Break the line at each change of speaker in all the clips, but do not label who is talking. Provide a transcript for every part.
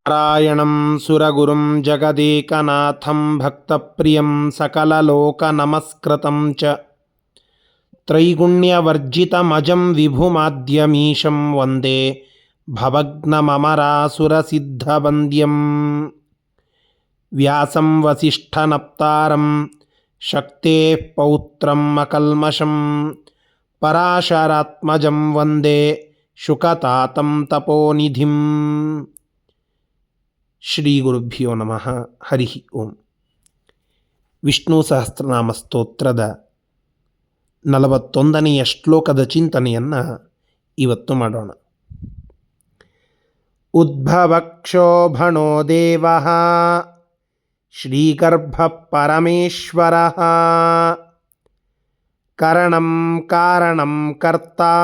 ನಾರಾಯಣಂ ಸುರಗುರುಂ ಜಗದೇಕನಾಥಂ ಭಕ್ತಪ್ರಿಯಂ ಸಕಲಲೋಕನಮಸ್ಕೃತಂ ಚ ತ್ರೈಗುಣ್ಯವರ್ಜಿತಮಜಂ ವಿಭುಮಾದ್ಯಮೀಶಂ ವಂದೇ ಭವಘ್ನಮಮರಾಸುರಸಿದ್ಧವಂದ್ಯಂ ವ್ಯಾಸಂ ವಸಿಷ್ಠನಪ್ತಾರಂ ಶಕ್ತೇಃ ಪೌತ್ರಂ ಅಕಲ್ಮಷಂ ಪರಾಶರಾತ್ಮಜಂ ವಂದೇ ಶುಕತಾತಂ ತಪೋನಿಧಿಂ. ಶ್ರೀ ಗುರುಭ್ಯೋ ನಮಃ. ಹರಿ ಓಂ. ವಿಷ್ಣು ಸಹಸ್ರನಾಮ ಸ್ತೋತ್ರದ 41ನೆಯ ಶ್ಲೋಕದ ಚಿಂತನೆಯನ್ನು ಇವತ್ತು ಮಾಡೋಣ. ಉದ್ಭವಕ್ಷೋಭಣೋ ದೇವಃ ಶ್ರೀಗರ್ಭ ಪರಮೇಶ್ವರಃ ಕರಣಂ ಕಾರಣಂ ಕರ್ತಾ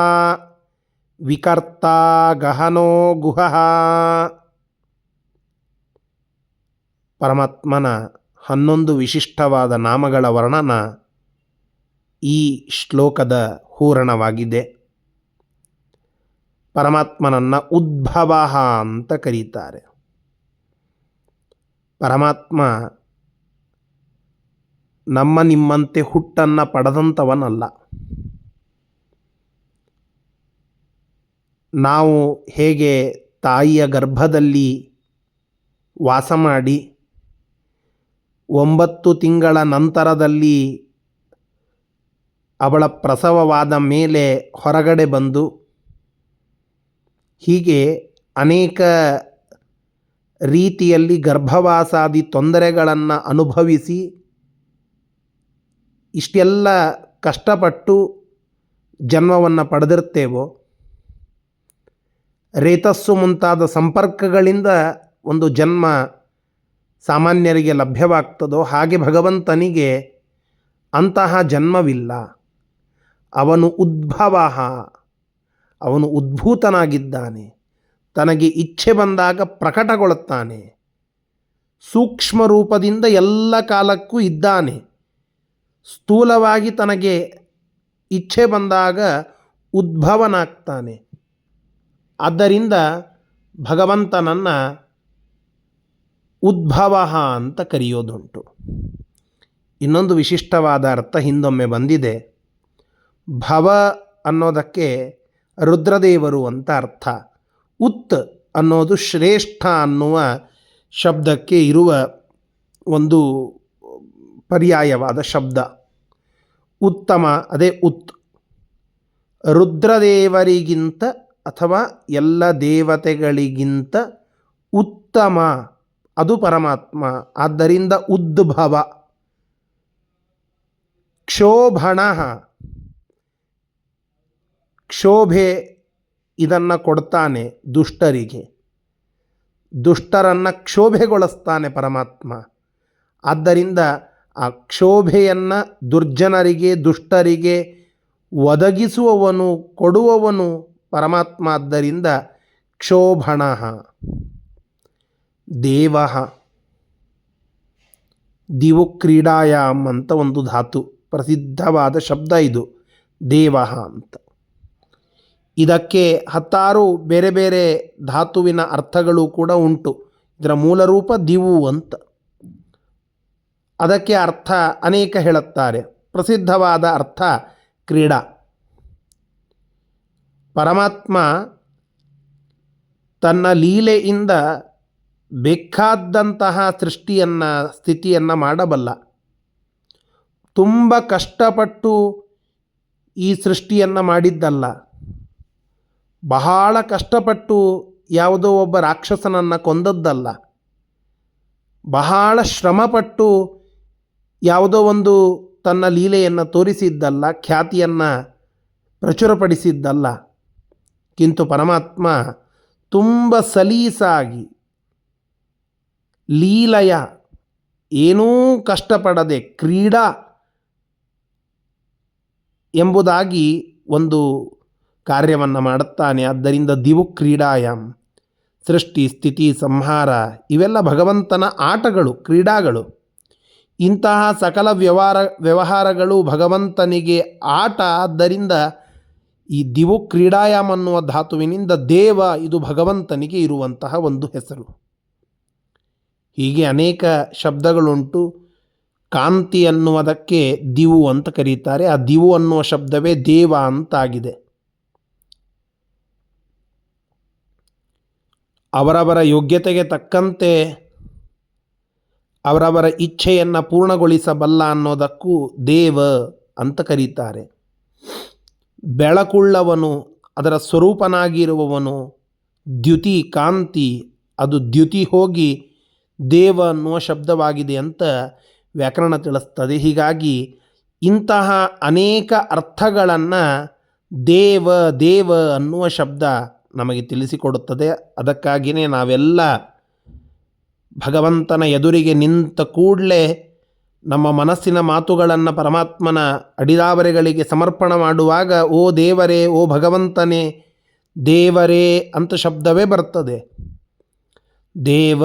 ವಿಕರ್ತಾ ಗಹನೋ ಗುಹಃ. ಪರಮಾತ್ಮನ 11 ವಿಶಿಷ್ಟವಾದ ನಾಮಗಳ ವರ್ಣನ ಈ ಶ್ಲೋಕದ ಹೂರಣವಾಗಿದೆ. ಪರಮಾತ್ಮನನ್ನು ಉದ್ಭವ ಅಂತ ಕರೀತಾರೆ. ಪರಮಾತ್ಮ ನಮ್ಮ ನಿಮ್ಮಂತೆ ಹುಟ್ಟನ್ನು ಪಡೆದಂಥವನಲ್ಲ. ನಾವು ಹೇಗೆ ತಾಯಿಯ ಗರ್ಭದಲ್ಲಿ ವಾಸ ಮಾಡಿ 9 ತಿಂಗಳ ನಂತರದಲ್ಲಿ ಅವಳ ಪ್ರಸವವಾದ ಮೇಲೆ ಹೊರಗಡೆ ಬಂದು ಹೀಗೆ ಅನೇಕ ರೀತಿಯಲ್ಲಿ ಗರ್ಭವಾಸಾದಿ ತೊಂದರೆಗಳನ್ನು ಅನುಭವಿಸಿ ಇಷ್ಟೆಲ್ಲ ಕಷ್ಟಪಟ್ಟು ಜನ್ಮವನ್ನು ಪಡೆದಿರ್ತೇವೋ, ರೇತಸ್ಸು ಮುಂತಾದ ಸಂಪರ್ಕಗಳಿಂದ ಒಂದು ಜನ್ಮ ಸಾಮಾನ್ಯರಿಗೆ ಲಭ್ಯವಾಗ್ತದೋ ಹಾಗೆ ಭಗವಂತನಿಗೆ ಅಂತಹ ಜನ್ಮವಿಲ್ಲ. ಅವನು ಉದ್ಭವ, ಅವನು ಉದ್ಭೂತನಾಗಿದ್ದಾನೆ. ತನಗೆ ಇಚ್ಛೆ ಬಂದಾಗ ಪ್ರಕಟಗೊಳ್ಳುತ್ತಾನೆ. ಸೂಕ್ಷ್ಮ ರೂಪದಿಂದ ಎಲ್ಲ ಕಾಲಕ್ಕೂ ಇದ್ದಾನೆ. ಸ್ಥೂಲವಾಗಿ ತನಗೆ ಇಚ್ಛೆ ಬಂದಾಗ ಉದ್ಭವನಾಗ್ತಾನೆ. ಆದ್ದರಿಂದ ಭಗವಂತನನ್ನು ಉದ್ಭವ ಅಂತ ಕರೆಯೋದುಂಟು. ಇನ್ನೊಂದು ವಿಶಿಷ್ಟವಾದ ಅರ್ಥ ಹಿಂದೊಮ್ಮೆ ಬಂದಿದೆ. ಭವ ಅನ್ನೋದಕ್ಕೆ ರುದ್ರದೇವರು ಅಂತ ಅರ್ಥ. ಉತ್ ಅನ್ನೋದು ಶ್ರೇಷ್ಠ ಅನ್ನುವ ಶಬ್ದಕ್ಕೆ ಇರುವ ಒಂದು ಪರ್ಯಾಯವಾದ ಶಬ್ದ. ಉತ್ತಮ, ಅದೇ ಉತ್. ರುದ್ರದೇವರಿಗಿಂತ ಅಥವಾ ಎಲ್ಲ ದೇವತೆಗಳಿಗಿಂತ ಉತ್ತಮ ಅದು ಪರಮಾತ್ಮ. ಆದ್ದರಿಂದ ಉದ್ಭವ. ಕ್ಷೋಭಣ, ಕ್ಷೋಭೆ ಇದನ್ನು ಕೊಡ್ತಾನೆ ದುಷ್ಟರಿಗೆ. ದುಷ್ಟರನ್ನು ಕ್ಷೋಭೆಗೊಳಿಸ್ತಾನೆ ಪರಮಾತ್ಮ. ಆದ್ದರಿಂದ ಆ ಕ್ಷೋಭೆಯನ್ನು ದುರ್ಜನರಿಗೆ, ದುಷ್ಟರಿಗೆ ಒದಗಿಸುವವನು, ಕೊಡುವವನು ಪರಮಾತ್ಮ. ಆದ್ದರಿಂದ ಕ್ಷೋಭಣ. ದೇವ, ದಿವು ಕ್ರೀಡಾಯಾಮ್ ಅಂತ ಒಂದು ಧಾತು, ಪ್ರಸಿದ್ಧವಾದ ಶಬ್ದ ಇದು ದೇವ ಅಂತ. ಇದಕ್ಕೆ 10 ಬೇರೆ ಬೇರೆ ಧಾತುವಿನ ಅರ್ಥಗಳು ಕೂಡ ಉಂಟು. ಇದರ ಮೂಲ ರೂಪ ದಿವು ಅಂತ. ಅದಕ್ಕೆ ಅರ್ಥ ಅನೇಕ ಹೇಳುತ್ತಾರೆ. ಪ್ರಸಿದ್ಧವಾದ ಅರ್ಥ ಕ್ರೀಡಾ. ಪರಮಾತ್ಮ ತನ್ನ ಲೀಲೆಯಿಂದ ಬೇಕಾದಂತಹ ಸೃಷ್ಟಿಯನ್ನು, ಸ್ಥಿತಿಯನ್ನು ಮಾಡಬಲ್ಲ. ತುಂಬ ಕಷ್ಟಪಟ್ಟು ಈ ಸೃಷ್ಟಿಯನ್ನು ಮಾಡಿದ್ದಲ್ಲ. ಬಹಳ ಕಷ್ಟಪಟ್ಟು ಯಾವುದೋ ಒಬ್ಬ ರಾಕ್ಷಸನನ್ನು ಕೊಂದದ್ದಲ್ಲ. ಬಹಳ ಶ್ರಮಪಟ್ಟು ಯಾವುದೋ ಒಂದು ತನ್ನ ಲೀಲೆಯನ್ನು ತೋರಿಸಿದ್ದಲ್ಲ, ಖ್ಯಾತಿಯನ್ನು ಪ್ರಚುರಪಡಿಸಿದ್ದಲ್ಲ. ಕಿಂತು ಪರಮಾತ್ಮ ತುಂಬ ಸಲೀಸಾಗಿ, ಲೀಲೆಯ, ಏನೂ ಕಷ್ಟಪಡದೆ ಕ್ರೀಡಾ ಎಂಬುದಾಗಿ ಒಂದು ಕಾರ್ಯವನ್ನು ಮಾಡುತ್ತಾನೆ. ಆದ್ದರಿಂದ ದಿವು ಕ್ರೀಡಾಯಾಮ್. ಸೃಷ್ಟಿ, ಸ್ಥಿತಿ, ಸಂಹಾರ ಇವೆಲ್ಲ ಭಗವಂತನ ಆಟಗಳು, ಕ್ರೀಡಾಗಳು. ಇಂತಹ ಸಕಲ ವ್ಯವಹಾರಗಳು ಭಗವಂತನಿಗೆ ಆಟ. ಆದ್ದರಿಂದ ಈ ದಿವು ಕ್ರೀಡಾಯಾಮ್ ಅನ್ನುವ ಧಾತುವಿನಿಂದ ದೇವ, ಇದು ಭಗವಂತನಿಗೆ ಇರುವಂತಹ ಒಂದು ಹೆಸರು. ಹೀಗೆ ಅನೇಕ ಶಬ್ದಗಳುಂಟು. ಕಾಂತಿ ಅನ್ನುವುದಕ್ಕೆ ದಿವು ಅಂತ ಕರೀತಾರೆ. ಆ ದಿವು ಅನ್ನುವ ಶಬ್ದವೇ ದೇವ ಅಂತಾಗಿದೆ. ಅವರವರ ಯೋಗ್ಯತೆಗೆ ತಕ್ಕಂತೆ ಅವರವರ ಇಚ್ಛೆಯನ್ನು ಪೂರ್ಣಗೊಳಿಸಬಲ್ಲ ಅನ್ನೋದಕ್ಕೂ ದೇವ ಅಂತ ಕರೀತಾರೆ. ಬೆಳಕುಳ್ಳವನು, ಅದರ ಸ್ವರೂಪನಾಗಿರುವವನು, ದ್ಯುತಿ ಕಾಂತಿ, ಅದು ದ್ಯುತಿ ಹೋಗಿ ದೇವ ಅನ್ನುವ ಶಬ್ದವಾಗಿದೆ ಅಂತ ವ್ಯಾಕರಣ ತಿಳಿಸ್ತದೆ. ಹೀಗಾಗಿ ಇಂತಹ ಅನೇಕ ಅರ್ಥಗಳನ್ನು ದೇವ ದೇವ ಅನ್ನುವ ಶಬ್ದ ನಮಗೆ ತಿಳಿಸಿಕೊಡುತ್ತದೆ. ಅದಕ್ಕಾಗಿಯೇ ನಾವೆಲ್ಲ ಭಗವಂತನ ಎದುರಿಗೆ ನಿಂತ ಕೂಡಲೇ ನಮ್ಮ ಮನಸ್ಸಿನ ಮಾತುಗಳನ್ನು ಪರಮಾತ್ಮನ ಅಡಿದಾವರೆಗಳಿಗೆ ಸಮರ್ಪಣ ಮಾಡುವಾಗ ಓ ದೇವರೇ, ಓ ಭಗವಂತನೇ, ದೇವರೇ ಅಂತ ಶಬ್ದವೇ ಬರ್ತದೆ. ದೇವ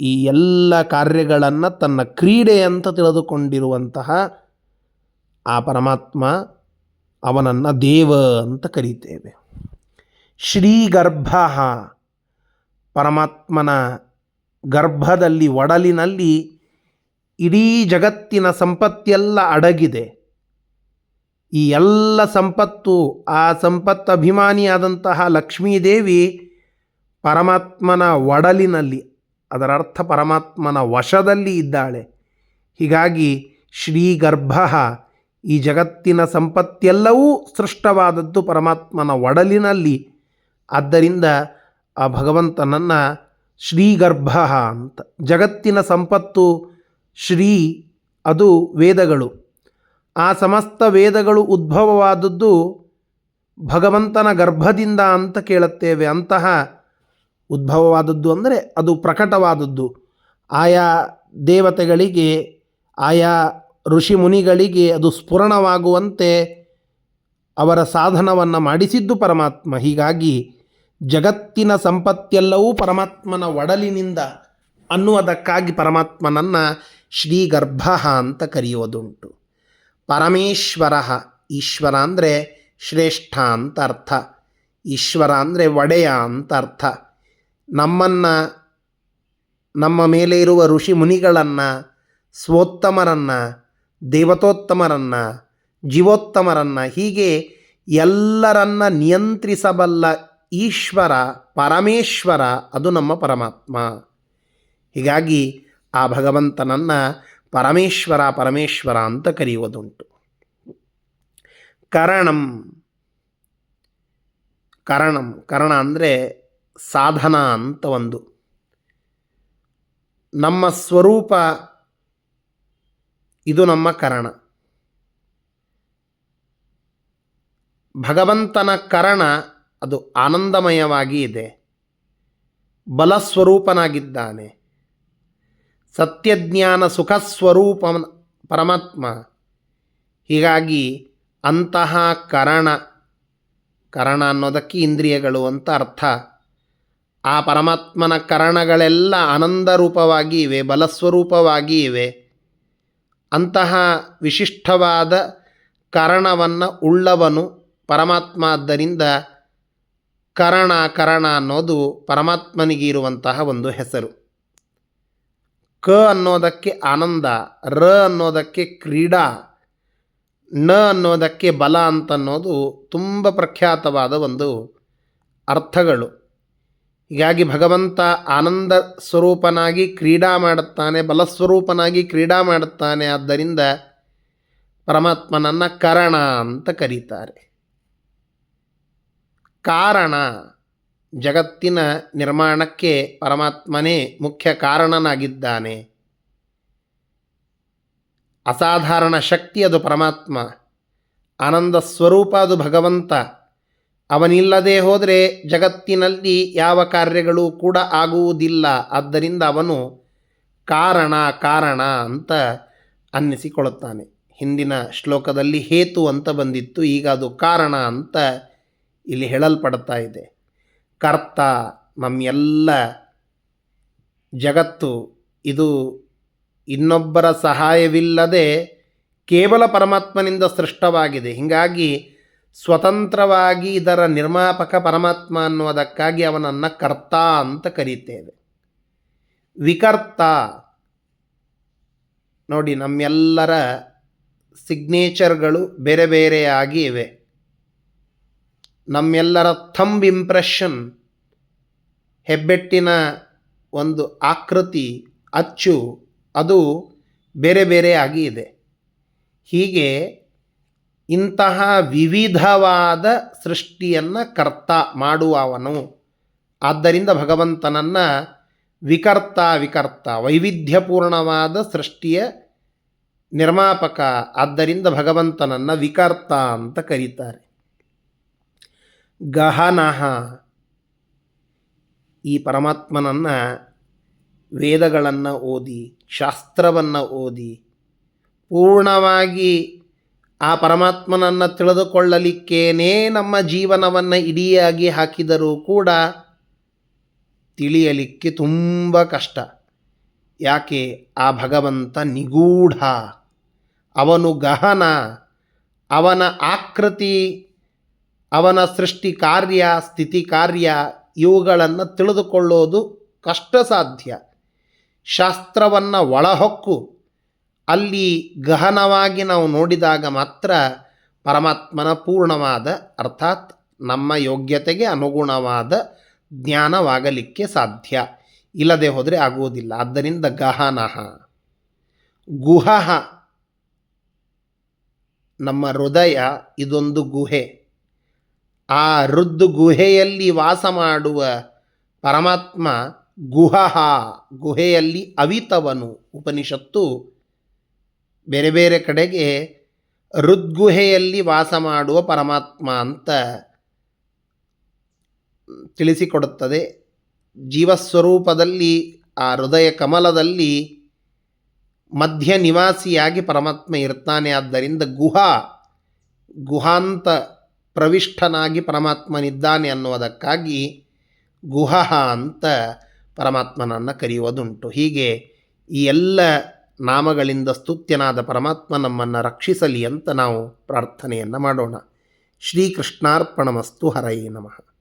ಈ ಎಲ್ಲ ಕಾರ್ಯಗಳನ್ನು ತನ್ನ ಕ್ರೀಡೆ ಅಂತ ತಿಳಿದುಕೊಂಡಿರುವಂತಹ ಆ ಪರಮಾತ್ಮ, ಅವನನ್ನು ದೇವ ಅಂತ ಕರೀತೇವೆ. ಶ್ರೀಗರ್ಭ, ಪರಮಾತ್ಮನ ಗರ್ಭದಲ್ಲಿ, ಒಡಲಿನಲ್ಲಿ ಇಡೀ ಜಗತ್ತಿನ ಸಂಪತ್ತೆಲ್ಲ ಅಡಗಿದೆ. ಈ ಎಲ್ಲ ಸಂಪತ್ತು, ಆ ಸಂಪತ್ತು ಅಭಿಮಾನಿಯಾದಂತಹ ಲಕ್ಷ್ಮೀದೇವಿ ಪರಮಾತ್ಮನ ಒಡಲಿನಲ್ಲಿ, ಅದರ ಅರ್ಥ ಪರಮಾತ್ಮನ ವಶದಲ್ಲಿ ಇದ್ದಾಳೆ. ಹೀಗಾಗಿ ಶ್ರೀಗರ್ಭ, ಈ ಜಗತ್ತಿನ ಸಂಪತ್ತೆಲ್ಲವೂ ಸೃಷ್ಟವಾದದ್ದು ಪರಮಾತ್ಮನ ಒಡಲಿನಲ್ಲಿ. ಆದ್ದರಿಂದ ಆ ಭಗವಂತನನ್ನು ಶ್ರೀಗರ್ಭ ಅಂತ. ಜಗತ್ತಿನ ಸಂಪತ್ತು ಶ್ರೀ, ಅದು ವೇದಗಳು. ಆ ಸಮಸ್ತ ವೇದಗಳು ಉದ್ಭವವಾದದ್ದು ಭಗವಂತನ ಗರ್ಭದಿಂದ ಅಂತ ಕೇಳುತ್ತೇವೆ. ಅಂತಹ ಉದ್ಭವವಾದದ್ದು ಅಂದರೆ ಅದು ಪ್ರಕಟವಾದದ್ದು. ಆಯಾ ದೇವತೆಗಳಿಗೆ, ಆಯಾ ಋಷಿ ಮುನಿಗಳಿಗೆ ಅದು ಸ್ಫುರಣವಾಗುವಂತೆ ಅವರ ಸಾಧನವನ್ನು ಮಾಡಿಸಿದ್ದು ಪರಮಾತ್ಮ. ಹೀಗಾಗಿ ಜಗತ್ತಿನ ಸಂಪತ್ತೆಲ್ಲವೂ ಪರಮಾತ್ಮನ ಒಡಲಿನಿಂದ ಅನ್ನುವುದಕ್ಕಾಗಿ ಪರಮಾತ್ಮನನ್ನು ಶ್ರೀಗರ್ಭ ಅಂತ ಕರೆಯುವುದುಂಟು. ಪರಮೇಶ್ವರ, ಈಶ್ವರ ಅಂದರೆ ಶ್ರೇಷ್ಠ ಅಂತ ಅರ್ಥ. ಈಶ್ವರ ಅಂದರೆ ಒಡೆಯ ಅಂತ ಅರ್ಥ. ನಮ್ಮನ್ನು, ನಮ್ಮ ಮೇಲೆ ಇರುವ ಋಷಿ ಮುನಿಗಳನ್ನು, ಸ್ವೋತ್ತಮರನ್ನು, ದೇವತೋತ್ತಮರನ್ನು, ಜೀವೋತ್ತಮರನ್ನು, ಹೀಗೆ ಎಲ್ಲರನ್ನ ನಿಯಂತ್ರಿಸಬಲ್ಲ ಈಶ್ವರ, ಪರಮೇಶ್ವರ, ಅದು ನಮ್ಮ ಪರಮಾತ್ಮ. ಹೀಗಾಗಿ ಆ ಭಗವಂತನನ್ನು ಪರಮೇಶ್ವರ ಪರಮೇಶ್ವರ ಅಂತ ಕರೆಯುವುದುಂಟು. ಕರಣಂ, ಕರಣಂ, ಕರಣ ಅಂದರೆ ಸಾಧನ ಅಂತ ಒಂದು. ನಮ್ಮ ಸ್ವರೂಪ ಇದು ನಮ್ಮ ಕರಣ. ಭಗವಂತನ ಕರಣ ಅದು ಆನಂದಮಯವಾಗಿ ಇದೆ. ಬಲಸ್ವರೂಪನಾಗಿದ್ದಾನೆ. ಸತ್ಯಜ್ಞಾನ ಸುಖಸ್ವರೂಪ ಪರಮಾತ್ಮ. ಹೀಗಾಗಿ ಅಂತಹ ಕರಣ, ಕರಣ ಅನ್ನೋದಕ್ಕೆ ಇಂದ್ರಿಯಗಳು ಅಂತ ಅರ್ಥ. ಆ ಪರಮಾತ್ಮನ ಕರಣಗಳೆಲ್ಲ ಆನಂದರೂಪವಾಗಿ ಇವೆ, ಬಲಸ್ವರೂಪವಾಗಿ ಇವೆ. ಅಂತಹ ವಿಶಿಷ್ಟವಾದ ಕರಣವನ್ನು ಉಳ್ಳವನು ಪರಮಾತ್ಮ. ಆದ್ದರಿಂದ ಕರಣ, ಕರಣ ಅನ್ನೋದು ಪರಮಾತ್ಮನಿಗೆ ಇರುವಂತಹ ಒಂದು ಹೆಸರು. ಕ ಅನ್ನೋದಕ್ಕೆ ಆನಂದ, ರ ಅನ್ನೋದಕ್ಕೆ ಕ್ರೀಡಾ, ನ ಅನ್ನೋದಕ್ಕೆ ಬಲ ಅಂತನ್ನೋದು ತುಂಬ ಪ್ರಖ್ಯಾತವಾದ ಒಂದು ಅರ್ಥಗಳು. ಹೀಗಾಗಿ ಭಗವಂತ ಆನಂದ ಸ್ವರೂಪನಾಗಿ ಕ್ರೀಡಾ ಮಾಡುತ್ತಾನೆ, ಬಲಸ್ವರೂಪನಾಗಿ ಕ್ರೀಡಾ ಮಾಡುತ್ತಾನೆ. ಆದ್ದರಿಂದ ಪರಮಾತ್ಮನನ್ನು ಕರಣ ಅಂತ ಕರೀತಾರೆ. ಕಾರಣ, ಜಗತ್ತಿನ ನಿರ್ಮಾಣಕ್ಕೆ ಪರಮಾತ್ಮನೇ ಮುಖ್ಯ ಕಾರಣನಾಗಿದ್ದಾನೆ. ಅಸಾಧಾರಣ ಶಕ್ತಿ ಅದು ಪರಮಾತ್ಮ. ಆನಂದ ಸ್ವರೂಪ ಅದು ಭಗವಂತ. ಅವನಿಲ್ಲದೆ ಹೋದರೆ ಜಗತ್ತಿನಲ್ಲಿ ಯಾವ ಕಾರ್ಯಗಳು ಕೂಡ ಆಗುವುದಿಲ್ಲ. ಆದ್ದರಿಂದ ಅವನು ಕಾರಣ, ಕಾರಣ ಅಂತ ಅನ್ನಿಸಿಕೊಳ್ಳುತ್ತಾನೆ. ಹಿಂದಿನ ಶ್ಲೋಕದಲ್ಲಿ ಹೇತು ಅಂತ ಬಂದಿತ್ತು, ಈಗ ಅದು ಕಾರಣ ಅಂತ ಇಲ್ಲಿ ಹೇಳಲ್ಪಡ್ತಾ ಇದೆ. ಕರ್ತ, ನಮ್ಮೆಲ್ಲ ಜಗತ್ತು ಇದು ಇನ್ನೊಬ್ಬರ ಸಹಾಯವಿಲ್ಲದೆ ಕೇವಲ ಪರಮಾತ್ಮನಿಂದ ಸೃಷ್ಟವಾಗಿದೆ. ಹೀಗಾಗಿ ಸ್ವತಂತ್ರವಾಗಿ ಇದರ ನಿರ್ಮಾಪಕ ಪರಮಾತ್ಮ ಅನ್ನುವುದಕ್ಕಾಗಿ ಅವನನ್ನು ಕರ್ತ ಅಂತ ಕರೀತೇವೆ. ವಿಕರ್ತ. ನೋಡಿ, ನಮ್ಮೆಲ್ಲರ ಸಿಗ್ನೇಚರ್ಗಳು ಬೇರೆ ಬೇರೆಯಾಗಿ ಇವೆ. ನಮ್ಮೆಲ್ಲರ ಥಂಬ್ ಇಂಪ್ರೆಷನ್, ಹೆಬ್ಬೆಟ್ಟಿನ ಒಂದು ಆಕೃತಿ, ಅಚ್ಚು, ಅದು ಬೇರೆ ಬೇರೆಯಾಗಿ ಇದೆ. ಹೀಗೆ ಇಂತಹ ವಿವಿಧವಾದ ಸೃಷ್ಟಿಯನ್ನು ಕರ್ತ ಮಾಡುವವನು. ಆದ್ದರಿಂದ ಭಗವಂತನನ್ನು ವಿಕರ್ತ ವೈವಿಧ್ಯಪೂರ್ಣವಾದ ಸೃಷ್ಟಿಯ ನಿರ್ಮಾಪಕ. ಆದ್ದರಿಂದ ಭಗವಂತನನ್ನು ವಿಕರ್ತ ಅಂತ ಕರೀತಾರೆ. ಗಹನಃ, ಈ ಪರಮಾತ್ಮನನ್ನು ವೇದಗಳನ್ನು ಓದಿ, ಶಾಸ್ತ್ರವನ್ನು ಓದಿ, ಪೂರ್ಣವಾಗಿ ಆ ಪರಮಾತ್ಮನನ್ನು ತಿಳಿದುಕೊಳ್ಳಲಿಕ್ಕೇನೇ ನಮ್ಮ ಜೀವನವನ್ನು ಇಡಿಯಾಗಿ ಹಾಕಿದರೂ ಕೂಡ ತಿಳಿಯಲಿಕ್ಕೆ ತುಂಬ ಕಷ್ಟ. ಯಾಕೆ? ಆ ಭಗವಂತ ನಿಗೂಢ, ಅವನು ಗಹನ, ಅವನ ಆಕೃತಿ, ಅವನ ಸೃಷ್ಟಿ ಕಾರ್ಯ, ಸ್ಥಿತಿ ಕಾರ್ಯ, ಇವುಗಳನ್ನು ತಿಳಿದುಕೊಳ್ಳೋದು ಕಷ್ಟ ಸಾಧ್ಯ. ಶಾಸ್ತ್ರವನ್ನು ಒಳಹೊಕ್ಕು ಅಲ್ಲಿ ಗಹನವಾಗಿ ನಾವು ನೋಡಿದಾಗ ಮಾತ್ರ ಪರಮಾತ್ಮನ ಪೂರ್ಣವಾದ, ಅರ್ಥಾತ್ ನಮ್ಮ ಯೋಗ್ಯತೆಗೆ ಅನುಗುಣವಾದ ಜ್ಞಾನವಾಗಲಿಕ್ಕೆ ಸಾಧ್ಯ. ಇಲ್ಲದೆ ಹೋದರೆ ಆಗುವುದಿಲ್ಲ. ಆದ್ದರಿಂದ ಗಹನಃ. ಗುಹಃ, ನಮ್ಮ ಹೃದಯ ಇದೊಂದು ಗುಹೆ. ಆ ಗುಹೆಯಲ್ಲಿ ವಾಸ ಮಾಡುವ ಪರಮಾತ್ಮ ಗುಹಃ, ಗುಹೆಯಲ್ಲಿ ಅವಿತವನು. ಉಪನಿಷತ್ತು ಬೇರೆ ಬೇರೆ ಕಡೆಗೆ ಹೃದ್ಗುಹೆಯಲ್ಲಿ ವಾಸ ಮಾಡುವ ಪರಮಾತ್ಮ ಅಂತ ತಿಳಿಸಿಕೊಡುತ್ತದೆ. ಜೀವಸ್ವರೂಪದಲ್ಲಿ ಆ ಹೃದಯ ಕಮಲದಲ್ಲಿ ಮಧ್ಯ ನಿವಾಸಿಯಾಗಿ ಪರಮಾತ್ಮ ಇರ್ತಾನೆ. ಆದ್ದರಿಂದ ಗುಹಾಂತ ಪ್ರವಿಷ್ಠನಾಗಿ ಪರಮಾತ್ಮನಿದ್ದಾನೆ ಅನ್ನುವುದಕ್ಕಾಗಿ ಗುಹಃ ಅಂತ ಪರಮಾತ್ಮನನ್ನು ಕರೆಯುವುದುಂಟು. ಹೀಗೆ ಈ ಎಲ್ಲ ನಾಮಗಳಿಂದ ಸ್ತುತ್ಯನಾದ ಪರಮಾತ್ಮ ನಮ್ಮನ್ನು ರಕ್ಷಿಸಲಿ ಅಂತ ನಾವು ಪ್ರಾರ್ಥನೆಯನ್ನು ಮಾಡೋಣ. ಶ್ರೀಕೃಷ್ಣಾರ್ಪಣಮಸ್ತು. ಹರಯೇ ನಮಃ.